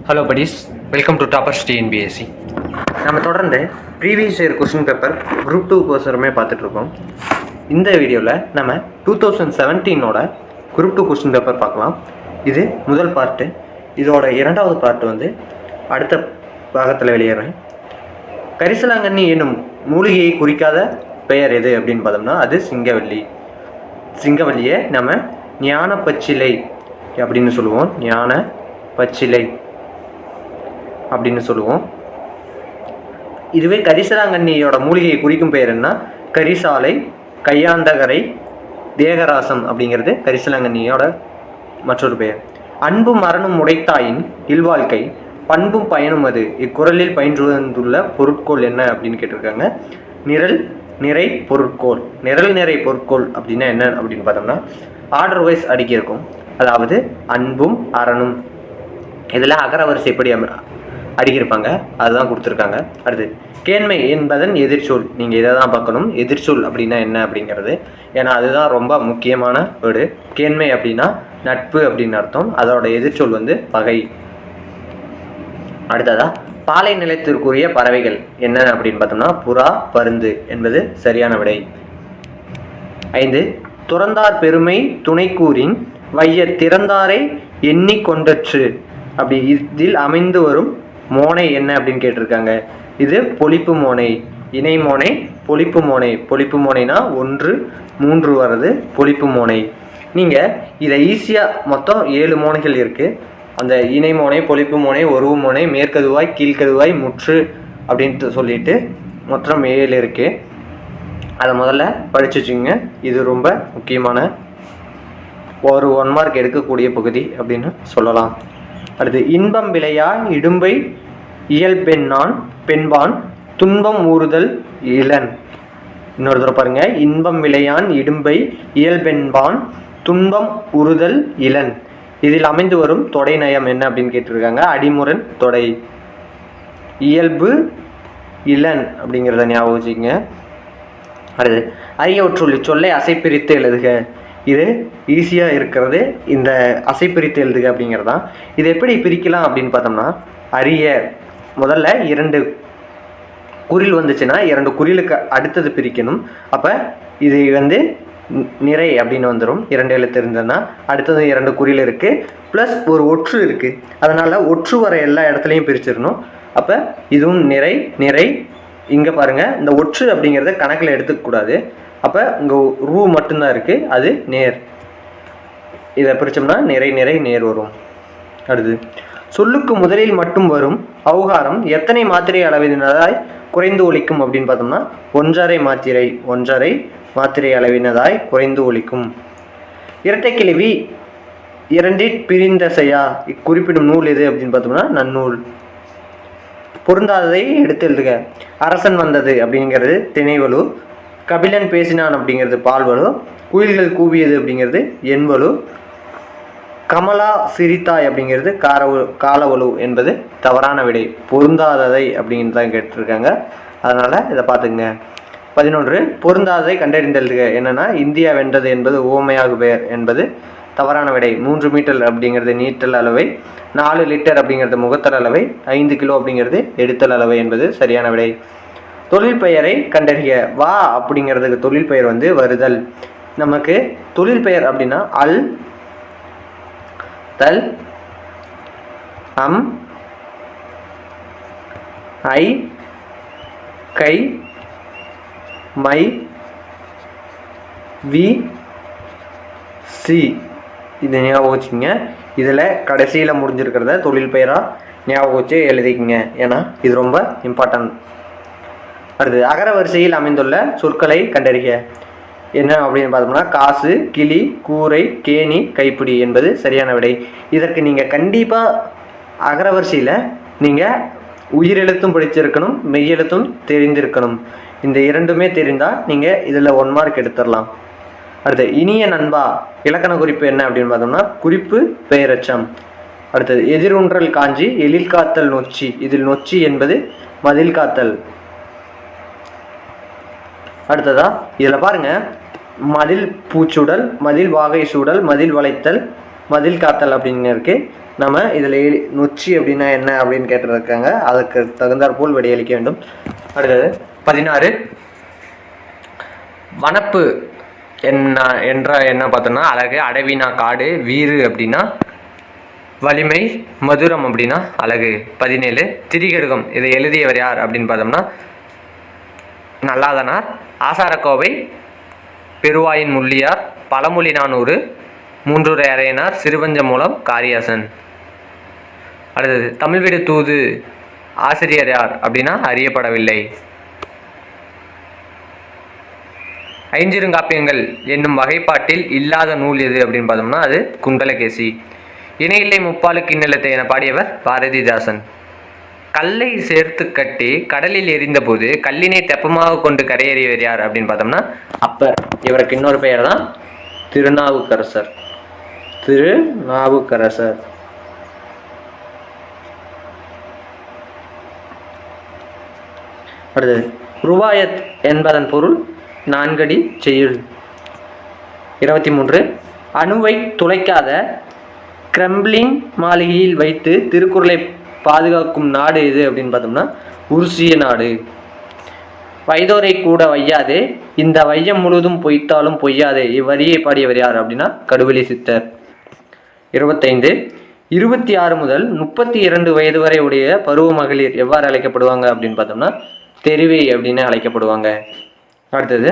Hello buddies, welcome to toppers TNPSC. நம்ம தொடர்ந்து previous year question paper group 2 கோர்ஸருமே பார்த்துட்ருக்கோம். இந்த வீடியோவில் நம்ம 2017 குரூப் 2 கொஸ்டின் பேப்பர் பார்க்கலாம். இது முதல் பார்ட்டு. இதோட இரண்டாவது பார்ட்டு வந்து அடுத்த பாகத்தில் வெளியேறேன். கரிசலாங்கண்ணி என்னும் மூலிகையை குறிக்காத பெயர் எது அப்படின்னு பார்த்தோம்னா அது சிங்கவல்லி. சிங்கவல்லியை நம்ம ஞான பச்சிலை அப்படின்னு சொல்லுவோம். ஞான பச்சிலை அப்படின்னு சொல்லுவோம். இதுவே கரிசலாங்கண்ணியோட மூலிகையை குறிக்கும் பெயர் என்ன? கரிசாலை, கையாண்டகரை, தேகராசம் அப்படிங்கிறது கரிசலாங்கண்ணியோட மற்றொரு பெயர். அன்பும் மரணம் உடைத்தாயின் இல்வாழ்க்கை, பண்பும் பயனும் அது. இக்குறளில் பயின்று வந்துள்ள பொருட்கோள் என்ன அப்படின்னு கேட்டிருக்காங்க. நிரல் நிறை பொருட்கோள். நிரல் நிறை பொருட்கோள் அப்படின்னா என்ன அப்படின்னு பார்த்தோம்னா ஆர்டர் வைஸ் அடுக்கியிருக்கும். அதாவது அன்பும் அறனும் இதில் அகரவரிசை எப்படி அடுக்கியிருப்பாங்க, அதுதான் கொடுத்துருக்காங்க. அடுத்து கேண்மை என்பதன் எதிர்ச்சொல். நீங்கள் இதை தான் பார்க்கணும். எதிர்ச்சொல் அப்படின்னா என்ன அப்படிங்கிறது. ஏன்னா அதுதான் ரொம்ப முக்கியமான வேர்டு. கேண்மை அப்படின்னா நட்பு அப்படின்னு அர்த்தம். அதோட எதிர்ச்சொல் வந்து பகை. அடுத்ததா பாலை நிலத்திற்குரிய பறவைகள் என்ன அப்படின்னு பார்த்தோம்னா புறா, பருந்து என்பது சரியான விடை. 5 துறந்தார் பெருமை துணைக்கூறின் வைய திறந்தாரை எண்ணிக்கொண்டற்று. அப்படி இதில் அமைந்து வரும் மோனை என்ன அப்படின்னு கேட்டிருக்காங்க. இது பொழிப்பு மோனை. இணை மோனை, பொழிப்பு மோனை. பொழிப்பு மோனைனா 1 3 வர்றது பொழிப்பு மோனை. நீங்கள் இதை ஈஸியாக மொத்தம் 7 மோனைகள் இருக்குது. அந்த இணை மோனை, பொழிப்பு மோனை, ஒருவு மோனை, மேற்கதுவாய், கீழ்கதுவாய், முற்று அப்படின்ட்டு சொல்லிட்டு மொத்தம் 7 இருக்குது. அதை முதல்ல படிச்சு வச்சுங்க. இது ரொம்ப முக்கியமான ஒரு 1 மார்க் எடுக்கக்கூடிய பகுதி அப்படின்னு சொல்லலாம். அடுத்து இன்பம் விளையா இடும்பை இயல்பெண்ணான் பெண்பான் துன்பம் ஊறுதல் இளன். இன்னொரு தடவை பாருங்க. இன்பம் விளையான் இடும்பை இயல்பெண்பான் துன்பம் உறுதல் இளன். இதில் அமைந்து வரும் தொடை நயம் என்ன அப்படின்னு கேட்டிருக்காங்க. அடிமுரண் தொடை. இயல்பு இளன் அப்படிங்கிறத ஞாபகம் வச்சுக்கோங்க. அடுத்து அரியவற்றுள் சொல்லை அசைப்பிரித்து எழுதுக. இது ஈஸியாக இருக்கிறது. இந்த அசைப்பிரித்து எழுதுக அப்படிங்கிறது தான். இது எப்படி பிரிக்கலாம் அப்படின்னு பார்த்தோம்னா அரிய முதல்ல 2 குறில் வந்துச்சுன்னா 2 குறிலுக்கு அடுத்தது பிரிக்கணும். அப்போ இது வந்து நிறை அப்படின்னு வந்துடும். 2 எழுத்து இருந்ததுன்னா அடுத்தது 2 குறில் இருக்குது ப்ளஸ் ஒரு ஒற்று இருக்குது. அதனால் ஒற்று வர எல்லா இடத்துலையும் பிரிச்சிடணும். அப்போ இதுவும் நிறை. நிறை இங்கே பாருங்கள். இந்த ஒற்று அப்படிங்கிறத கணக்கில் எடுத்துக்கக்கூடாது. அப்போ இங்கே ரூ மட்டும்தான் இருக்குது. அது நேர். இதை பிரித்தோம்னா நிறை நிறை நேர் வரும். அடுத்து சொல்லுக்கு முதலில் மட்டும் வரும் அவுகாரம் எத்தனை மாத்திரை அளவினதாய் குறைந்து ஒலிக்கும் அப்படின்னு பார்த்தோம்னா 1½ மாத்திரை. 1½ மாத்திரை அளவினதாய் குறைந்து ஒலிக்கும். இரட்டை கிளவி இரண்டிற் பிரிந்தசையா இக்குறிப்பிடும் நூல் எது அப்படின்னு பார்த்தோம்னா நன்னூல். பொருந்தாததை எடுத்து எழுதுக. அரசன் வந்தது அப்படிங்கிறது திணைவலு. கபிலன் பேசினான் அப்படிங்கிறது பால்வலு. குயில்கள் கூவியது அப்படிங்கிறது எண்வலு. கமலா சிரித்தாய் அப்படிங்கிறது காலவலு என்பது தவறான விடை. பொருந்தாததை அப்படின்னு தான் கேட்டிருக்காங்க. அதனால் இதை பார்த்துங்க. 11 பொருந்தாததை கண்டறிந்தெழுதுக. என்னென்னா இந்தியா வென்றது என்பது உவமையாகு பெயர் என்பது தவறான விடை. 3 மீட்டர் அப்படிங்கிறது நீட்டல் அளவை. 4 லிட்டர் அப்படிங்கிறது முகத்தல் அளவை. 5 கிலோ அப்படிங்கிறது எடுத்தல் அளவை என்பது சரியான விடை. தொழில் பெயரை கண்டறிய. வா அப்படிங்கிறதுக்கு தொழில் பெயர் வந்து வருதல். நமக்கு தொழில் பெயர் அப்படின்னா அல், தல், அம், ஐ, கை, மை, வி, சி. இதை ஞாபகம் வச்சுக்கோங்க. இதில் கடைசியில் முடிஞ்சிருக்கிறத தொழில் பெயராக ஞாபகம் வச்சு எழுதிக்கங்க. ஏன்னா இது ரொம்ப இம்பார்ட்டன்ட். அடுத்து அகர வரிசையில் அமைந்துள்ள சொற்களை கண்டறிக. என்ன அப்படின்னு பார்த்தோம்னா காசு, கிளி, கூரை, கேணி, கைப்பிடி என்பது சரியான விடை. இதற்கு நீங்கள் கண்டிப்பாக அகரவரிசையில் நீங்கள் உயிரெழுத்தும் படிச்சிருக்கணும், மெய்யெழுத்தும் தெரிந்திருக்கணும். இந்த 2மே தெரிந்தால் நீங்கள் இதில் 1 மார்க் எடுத்துடலாம். அடுத்து இனிய நண்பா இலக்கண குறிப்பு என்ன அப்படின்னு பார்த்தோம்னா குறிப்பு பெயரச்சம். அடுத்தது எதிரொன்றல் காஞ்சி எழில் காத்தல் நொச்சி. இதில் நொச்சி என்பது மதில் காத்தல். அடுத்ததா இதில் பாருங்கள். மதில் பூச்சுடல், மதில் வாகை சூடல், மதில் வளைத்தல், மதில் காத்தல் அப்படின்னு இருக்குது. நம்ம இதில் நொச்சி அப்படின்னா என்ன அப்படின்னு கேட்டிருக்காங்க. அதுக்கு தகுந்தாற்போல் விடையளிக்க வேண்டும். அடுத்தது 16 வனப்பு என்ன பார்த்தோம்னா அழகு, அடவினா காடு, வீறு அப்படின்னா வலிமை, மதுரம் அப்படின்னா அழகு. 17 திரிகடுகம் இதை எழுதியவர் யார் அப்படின்னு பார்த்தோம்னா நல்லாதனார். ஆசாரக்கோவை, பெருவாயின் முள்ளியார், பழமொழி 400, மூன்றுரை அறையனார், சிறுவஞ்ச மூலம், காரியாசன். அடுத்தது தமிழ் வீடு தூது ஆசிரியர் யார் அப்படின்னா அறியப்படவில்லை. ஐஞ்சிறுங்காப்பியங்கள் என்னும் வகைப்பாட்டில் இல்லாத நூல் எது அப்படின்னு பார்த்தோம்னா அது குண்டலகேசி. இணையில்லை முப்பாலுக்கு இந்நிலத்தை என பாடியவர் பாரதிதாசன். கல்லை சேர்த்து கட்டி கடலில் எரிந்தபோது கல்லினை தெப்பமாக கொண்டு கரையேறியவர் யார் அப்படின்னு பார்த்தோம்னா அப்பர். இவருக்கு இன்னொரு பெயர் தான் திருநாவுக்கரசர். திருநாவுக்கரசர். அடுத்தது ருவாயத் என்பதன் பொருள் நான்கடி செய்யுள். 23 அணுவை துளைக்காத கிரெம்ளின் மாளிகையில் வைத்து திருக்குறளை பாதுகாக்கும் நாடு எது அப்படின்னு பார்த்தோம்னா உருசிய நாடு. வைதோரை கூட வையாதே இந்த வையம் முழுவதும் பொய்த்தாலும் பொய்யாதே இவ்வரியை பாடியவர் யார் அப்படின்னா கடுவெளி சித்தர். 25 26 முதல் 32 வயது வரை உடைய பருவ மகளிர் எவ்வாறு அழைக்கப்படுவாங்க அப்படின்னு பார்த்தோம்னா தெரிவை அப்படின்னு அழைக்கப்படுவாங்க. அடுத்தது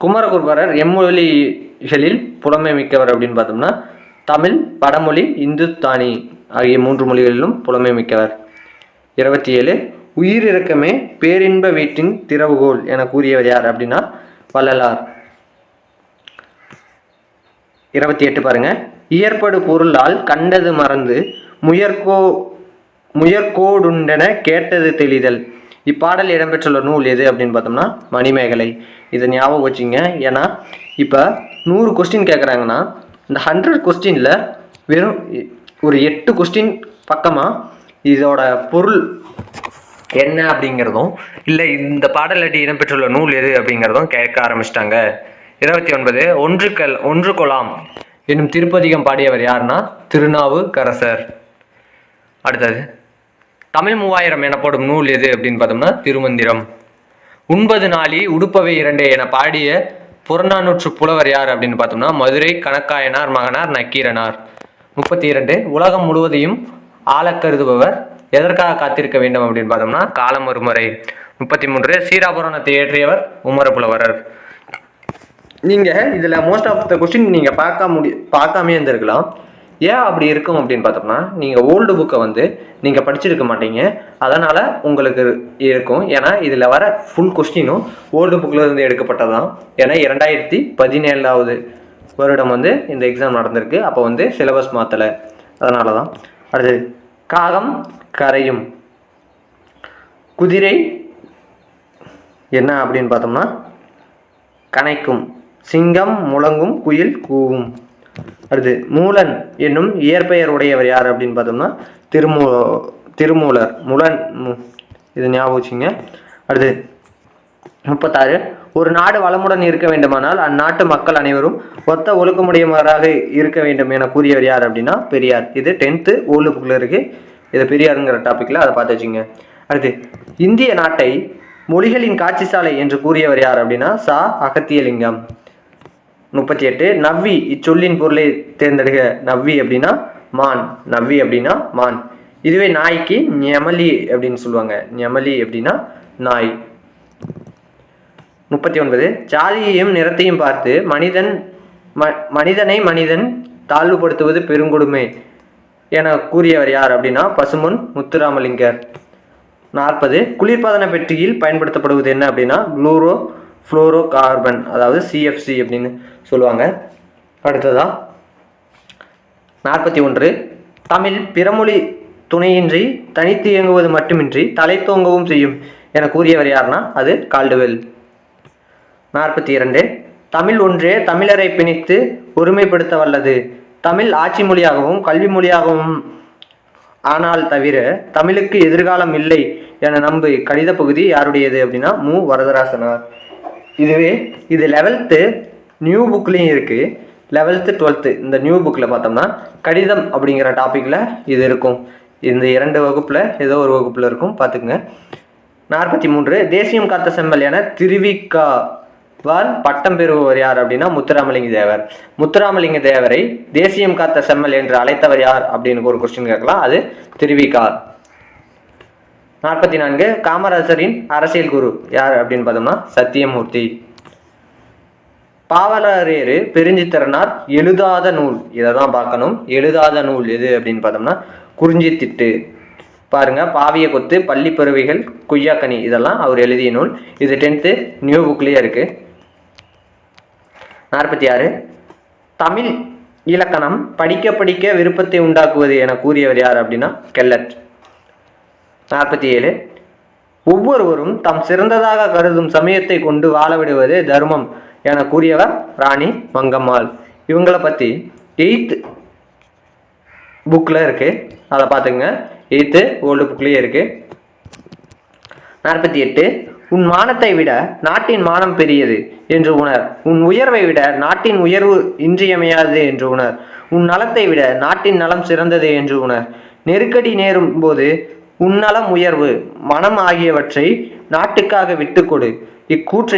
குமரகுருபரர் எம்மொழிகளில் புலமை மிக்கவர் அப்படின்னு பார்த்தோம்னா தமிழ், வடமொழி, இந்துஸ்தானி ஆகிய 3 மொழிகளிலும் புலமை மிக்கவர். 27 உயிரிறக்கமே பேரின்ப வீட்டின் திறவுகோல் என கூறியவர் யார் அப்படின்னா வள்ளலார். 28 பாருங்க. இயற்படு பொருளால் கண்டது மறந்து முயற்கோடுண்டென கேட்டது தெளிதல். இப்பாடல் இடம்பெற்றுள்ள நூல் எது அப்படின்னு பார்த்தோம்னா மணிமேகலை. இதை ஞாபகம் வச்சுங்க. ஏன்னா இப்போ 100 கொஸ்டின் கேட்குறாங்கன்னா இந்த 100 கொஸ்டினில் வெறும் ஒரு 8 கொஸ்டின் பக்கமாக இதோட பொருள் என்ன அப்படிங்கிறதும் இல்லை இந்த பாடலடி இடம்பெற்றுள்ள நூல் எது அப்படிங்கிறதும் கேட்க ஆரம்பிச்சிட்டாங்க. 29 ஒன்று கொலாம் என்னும் திருப்பதிகம் பாடியவர் யாருன்னா திருநாவுக்கரசர். அடுத்தது தமிழ் 3000 எனப்படும் நூல் எது அப்படின்னு பார்த்தோம்னா திருமந்திரம். 9 நாளி உடுப்பவை 2 என பாடிய புறநானூற்று புலவர் யார் அப்படின்னு பார்த்தோம்னா மதுரை கணக்காயனார் மகனார் நக்கீரனார். 32 உலகம் முழுவதையும் ஆள கருதுபவர் எதற்காக காத்திருக்க வேண்டும் அப்படின்னு பார்த்தோம்னா காலம் ஒரு முறை. 33 சீராபுராணத்தை இயற்றியவர் உமரப்புலவரர். நீங்கள் இதில் மோஸ்ட் ஆஃப் த கொஸ்டின் நீங்கள் பார்க்காமே இருந்திருக்கலாம். ஏன் அப்படி இருக்கும் அப்படின்னு பார்த்தோம்னா நீங்கள் ஓல்டு புக்கை நீங்கள் படிச்சிருக்க மாட்டீங்க. அதனால் உங்களுக்கு இருக்கும். ஏன்னா இதில் வர ஃபுல் கொஸ்டினும் ஓல்டு புக்கில் இருந்து எடுக்கப்பட்டதான். ஏன்னா 2017 வருடம் இந்த எக்ஸாம் நடந்திருக்கு. அப்போ சிலபஸ் மாற்றலை. அதனால தான். அடுத்தது காகம் கரையும், குதிரை என்ன அப்படின்னு பார்த்தோம்னா கனைக்கும், சிங்கம் முழங்கும், குயில் கூவும். அடுத்து மூலன் என்னும் இயற்பெயர் உடையவர் யார் அப்படின்னு பார்த்தோம்னா திருமூலர். முலன் இது ஞாபகம் வச்சுங்க. அடுத்து 36 ஒரு நாடு வளமுடன் இருக்க வேண்டுமானால் அந்நாட்டு மக்கள் அனைவரும் ஒத்த ஒழுக்கமுடையவராக இருக்க வேண்டும் என கூறியவர் யார் அப்படின்னா பெரியார். இது 10th ஓல்டு புக்கில் இருக்கு. இது பெரியாருங்கிற டாப்பிக்கில் அதை பார்த்து வச்சுங்க. அடுத்து இந்திய நாட்டை மொழிகளின் காட்சி சாலை என்று கூறியவர் யார் அப்படின்னா சா அகத்தியலிங்கம். 38 நவ்வி இச்சொல்லின் பொருளை தேர்ந்தெடுக்க. நவ்வி அப்படின்னா மான். நவ்வி அப்படின்னா மான். இதுவே நாய்க்கு ஞமலி அப்படின்னு சொல்லுவாங்க. ஞமலி அப்படின்னா நாய். 39 ஜாதியையும் நிறத்தையும் பார்த்து மனிதனை மனிதன் தாழ்வுபடுத்துவது பெருங்கொடுமை என கூறியவர் யார் அப்படின்னா பசும்பொன் முத்துராமலிங்கர். 40 குளிர்பதன பெட்டியில் பயன்படுத்தப்படுவது என்ன அப்படின்னா குளோரோ கார்பன், அதாவது CFC அப்படின்னு சொல்லுவாங்க. அடுத்ததா 41 தமிழ் பிறமொழி துணையின்றி தனித்து இயங்குவது மட்டுமின்றி தலை தோங்கவும் செய்யும் என கூறியவர் யாருன்னா அது கால்டுவெல். 42 தமிழ் ஒன்றே தமிழரை பிணித்து ஒருமைப்படுத்த வல்லது. தமிழ் ஆட்சி மொழியாகவும் கல்வி மொழியாகவும் ஆனால் தவிர தமிழுக்கு எதிர்காலம் இல்லை என நம்பு கடித பகுதி யாருடையது அப்படின்னா மு வரதராசனார். இது 11th நியூ புக்லேயும் இருக்குது. 11th 12th இந்த நியூ புக்கில் பார்த்தோம்னா கடிதம் அப்படிங்கிற டாப்பிக்கில் இது இருக்கும். இந்த 2 வகுப்பில் ஏதோ ஒரு வகுப்பில் இருக்கும், பார்த்துக்குங்க. 43 தேசியம் காத்த செம்மல் என திருவிக்காவால் பட்டம் பெறுபவர் யார் அப்படின்னா முத்துராமலிங்க தேவர். முத்துராமலிங்க தேவரை தேசியம் காத்த செம்மல் என்று அழைத்தவர் யார் அப்படின்னு ஒரு கொஸ்டின் கேட்கலாம். அது திருவிக்கா. 44 காமராஜரின் அரசியல் குரு யார் அப்படின்னு பார்த்தோம்னா சத்தியமூர்த்தி. பாவலரேறு பெருஞ்சித்திரனார் எழுதாத நூல், இதை தான் பார்க்கணும். எழுதாத நூல் எது அப்படின்னு பார்த்தோம்னா குறிஞ்சி திட்டு. பாருங்க, பாவிய கொத்து, பள்ளி பருவைகள், குய்யாக்கனி இதெல்லாம் அவர் எழுதிய நூல். இது 10th நியூ புக்லேயே இருக்கு. 46 தமிழ் இலக்கணம் படிக்க படிக்க விருப்பத்தை உண்டாக்குவது என கூறியவர் யார் அப்படின்னா கெல்லட். 47 ஒவ்வொருவரும் தாம் சிறந்ததாக கருதும் சமயத்தை கொண்டு வாழ விடுவது தர்மம் என கூறியவர் ராணி மங்கம்மாள். இவங்களை பற்றி 8th புக்கில் இருக்கு, அதை பார்த்துங்க. 8th ஓல்டு புக்லேயே இருக்கு. 48 உன் மானத்தை விட நாட்டின் மானம் பெரியது என்று உணர். உன் உயர்வை விட நாட்டின் உயர்வு இன்றியமையாது என்று உணர். உன் நலத்தை விட நாட்டின் நலம் சிறந்தது என்று உணர். நெருக்கடி நேரும் போது உன்னலம் உயர்வு மனம் ஆகியவற்றை நாட்டுக்காக விட்டு கொடு. இக்கூற்று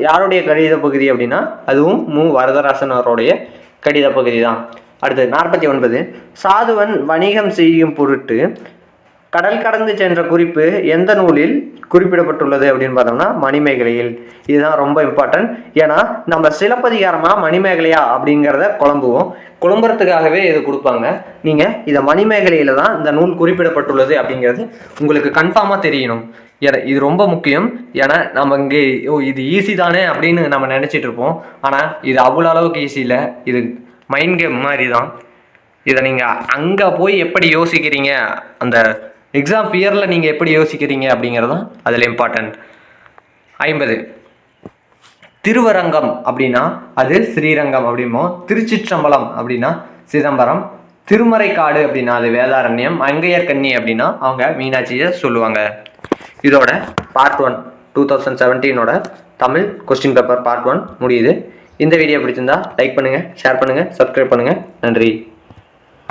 யாருடைய கடித பகுதி அப்படின்னா அதுவும் வரதராசன் அவருடைய கடித பகுதி தான். அடுத்து 49 சாதுவன் வணிகம் செய்யும் பொருட்டு கடல் கடந்து சென்ற குறிப்பு எந்த நூலில் குறிப்பிடப்பட்டுள்ளது அப்படின்னு பார்த்தோம்னா மணிமேகலையில். இதுதான் ரொம்ப இம்பார்ட்டன்ட். ஏன்னா நம்ம சிலப்பதிகாரமா மணிமேகலையா அப்படிங்கிறத குழம்புறதுக்காகவே இது கொடுப்பாங்க. நீங்கள் இதை மணிமேகலையில் தான் இந்த நூல் குறிப்பிடப்பட்டுள்ளது அப்படிங்கிறது உங்களுக்கு கன்ஃபார்மாக தெரியணும். இது ரொம்ப முக்கியம். ஏன்னா நம்ம இங்கே இது ஈஸி தானே அப்படின்னு நம்ம நினச்சிட்டு இருப்போம். ஆனால் இது அவ்வளோ அளவுக்கு ஈஸி இல்லை. இது மைண்ட் கேம் மாதிரி தான். இதை நீங்கள் அங்கே போய் எப்படி யோசிக்கிறீங்க, அந்த எக்ஸாம் ஃபியரில் நீங்கள் எப்படி யோசிக்கிறீங்க அப்படிங்கிறதும் அதில் இம்பார்ட்டன்ட். 50 திருவரங்கம் அப்படின்னா அது ஸ்ரீரங்கம் அப்படிமோ. திருச்சிற்றம்பலம் அப்படின்னா சிதம்பரம். திருமறைக்காடு அப்படின்னா அது வேதாரண்யம். மங்கையர் கன்னி அப்படின்னா அவங்க மீனாட்சியை சொல்லுவாங்க. இதோட part 1 2017 Tamil question paper part 1 முடியுது. இந்த வீடியோ பிடிச்சிருந்தா லைக் பண்ணுங்கள், ஷேர் பண்ணுங்கள், சப்ஸ்கிரைப் பண்ணுங்கள். நன்றி.